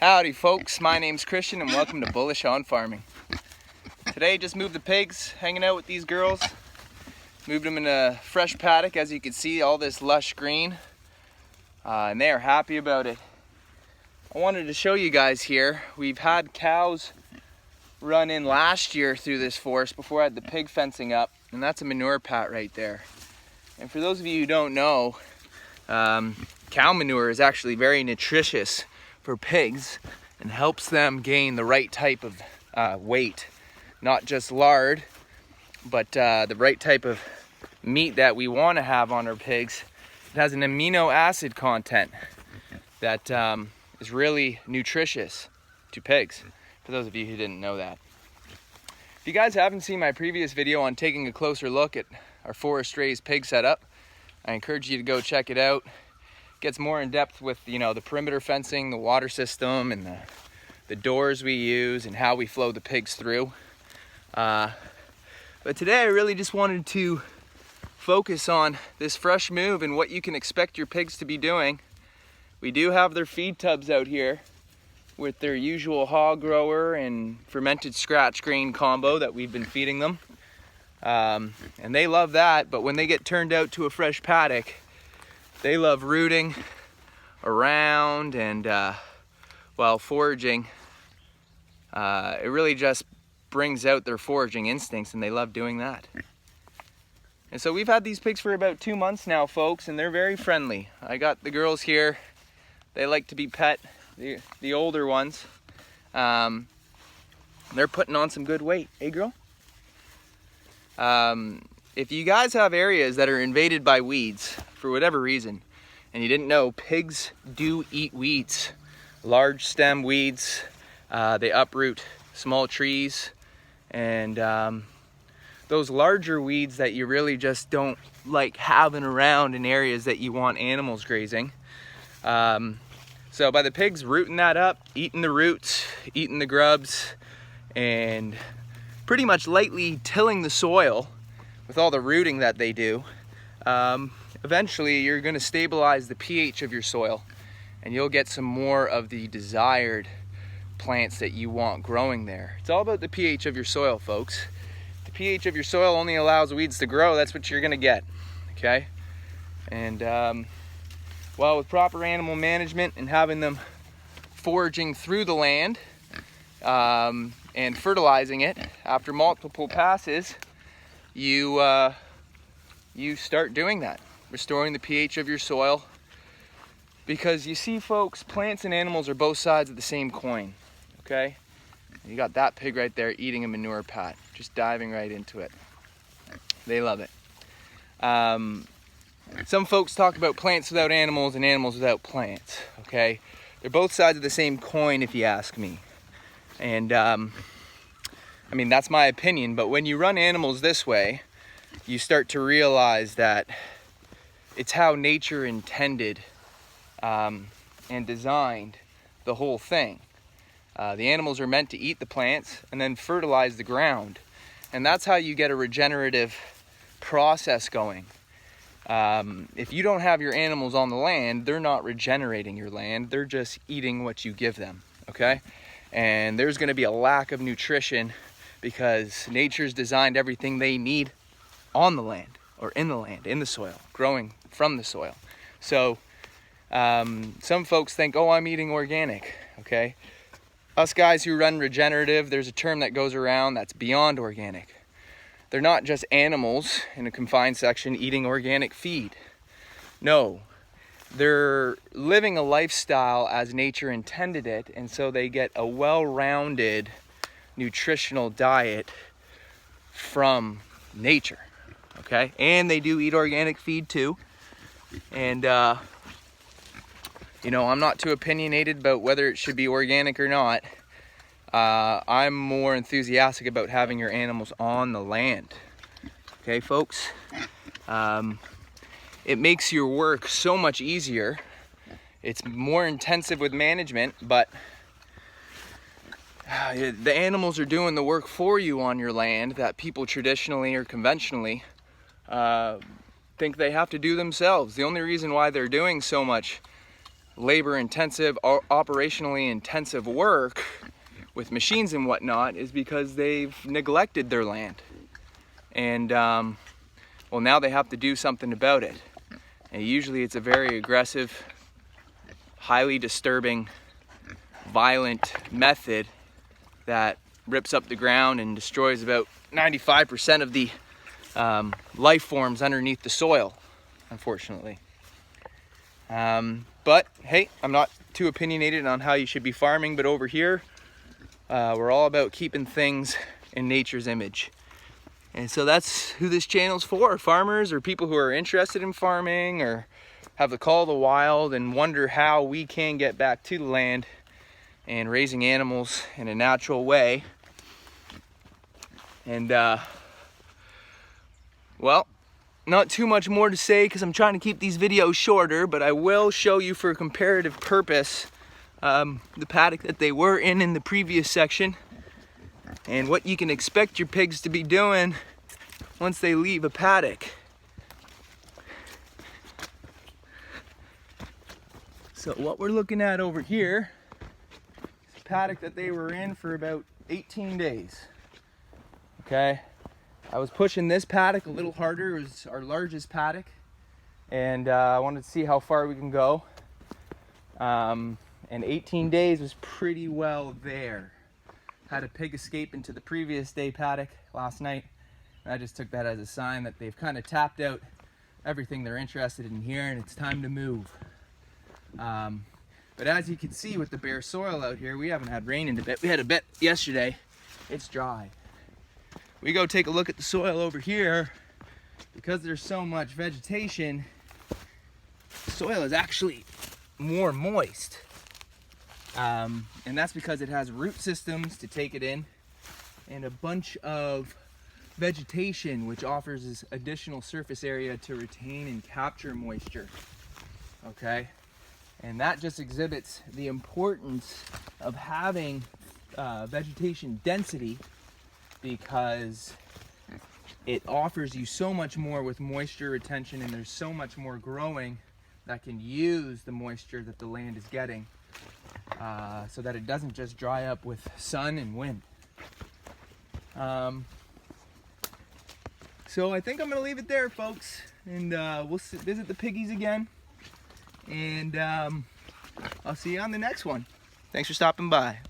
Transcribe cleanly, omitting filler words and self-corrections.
Howdy folks, my name's Christian and welcome to Bullish on Farming. Today just moved the pigs, hanging out with these girls. Moved them in a fresh paddock, as you can see, all this lush green. And they are happy about it. I wanted to show you guys here, we've had cows run in last year through this forest before I had the pig fencing up, and that's a manure pat right there. And for those of you who don't know, cow manure is actually very nutritious for pigs and helps them gain the right type of weight. Not just lard, but the right type of meat that we want to have on our pigs. It has an amino acid content that is really nutritious to pigs, for those of you who didn't know that. If you guys haven't seen my previous video on taking a closer look at our forest raised pig setup, I encourage you to go check it out. Gets more in depth with, you know, the perimeter fencing, the water system, and the doors we use and how we flow the pigs through. But today I really just wanted to focus on this fresh move and what you can expect your pigs to be doing. We do have their feed tubs out here with their usual hog grower and fermented scratch grain combo that we've been feeding them. And they love that, but when they get turned out to a fresh paddock, they love rooting around and while foraging. It really just brings out their foraging instincts, and they love doing that. And so we've had these pigs for about 2 months now, folks, and they're very friendly. I got the girls here. They like to be pet, the older ones. They're putting on some good weight. Hey, girl? If you guys have areas that are invaded by weeds, for whatever reason, and you didn't know, pigs do eat weeds. Large stem weeds, they uproot small trees, and those larger weeds that you really just don't like having around in areas that you want animals grazing. So by the pigs rooting that up, eating the roots, eating the grubs, and pretty much lightly tilling the soil with all the rooting that they do, eventually you're going to stabilize the pH of your soil, and you'll get some more of the desired plants that you want growing there. It's all about the pH of your soil, folks. The pH of your soil only allows weeds to grow. That's what you're going to get, okay? And well, with proper animal management and having them foraging through the land and fertilizing it after multiple passes, you start doing that, restoring the pH of your soil. Because you see, folks, plants and animals are both sides of the same coin, okay? You got that pig right there eating a manure pat, just diving right into it. They love it. Some folks talk about plants without animals and animals without plants, okay? They're both sides of the same coin, if you ask me. And I mean, that's my opinion, but when you run animals this way, you start to realize that it's how nature intended and designed the whole thing. The animals are meant to eat the plants and then fertilize the ground. And that's how you get a regenerative process going. If you don't have your animals on the land, they're not regenerating your land. They're just eating what you give them, okay? And there's going to be a lack of nutrition because nature's designed everything they need on the land, or in the land, in the soil, growing from the soil. So some folks think, oh, I'm eating organic, okay? Us guys who run regenerative, there's a term that goes around that's beyond organic. They're not just animals in a confined section eating organic feed. No, they're living a lifestyle as nature intended it, and so they get a well-rounded nutritional diet from nature, okay? And they do eat organic feed too. And you know, I'm not too opinionated about whether it should be organic or not. I'm more enthusiastic about having your animals on the land. Okay, folks? It makes your work so much easier. It's more intensive with management, but the animals are doing the work for you on your land that people traditionally or conventionally think they have to do themselves. The only reason why they're doing so much labor intensive, operationally intensive work with machines and whatnot is because they've neglected their land. And well, now they have to do something about it. And usually it's a very aggressive, highly disturbing, violent method that rips up the ground and destroys about 95% of the life forms underneath the soil, unfortunately. But hey, I'm not too opinionated on how you should be farming, but over here, we're all about keeping things in nature's image. And so that's who this channel's for, farmers or people who are interested in farming or have the call of the wild and wonder how we can get back to the land and raising animals in a natural way. And well, not too much more to say because I'm trying to keep these videos shorter, but I will show you for a comparative purpose the paddock that they were in the previous section and what you can expect your pigs to be doing once they leave a paddock. So what we're looking at over here is a paddock that they were in for about 18 days. Okay, I was pushing this paddock a little harder. It was our largest paddock, and I wanted to see how far we can go. And 18 days was pretty well there. Had a pig escape into the previous day paddock last night, and I just took that as a sign that they've kind of tapped out everything they're interested in here, and it's time to move. But as you can see with the bare soil out here, we haven't had rain in a bit. We had a bit yesterday. It's dry. We go take a look at the soil over here. Because there's so much vegetation, the soil is actually more moist. And that's because it has root systems to take it in and a bunch of vegetation which offers this additional surface area to retain and capture moisture. Okay? And that just exhibits the importance of having vegetation density, because it offers you so much more with moisture retention, and there's so much more growing that can use the moisture that the land is getting, so that it doesn't just dry up with sun and wind. So I think I'm gonna leave it there, folks, and we'll visit the piggies again, and I'll see you on the next one. Thanks for stopping by.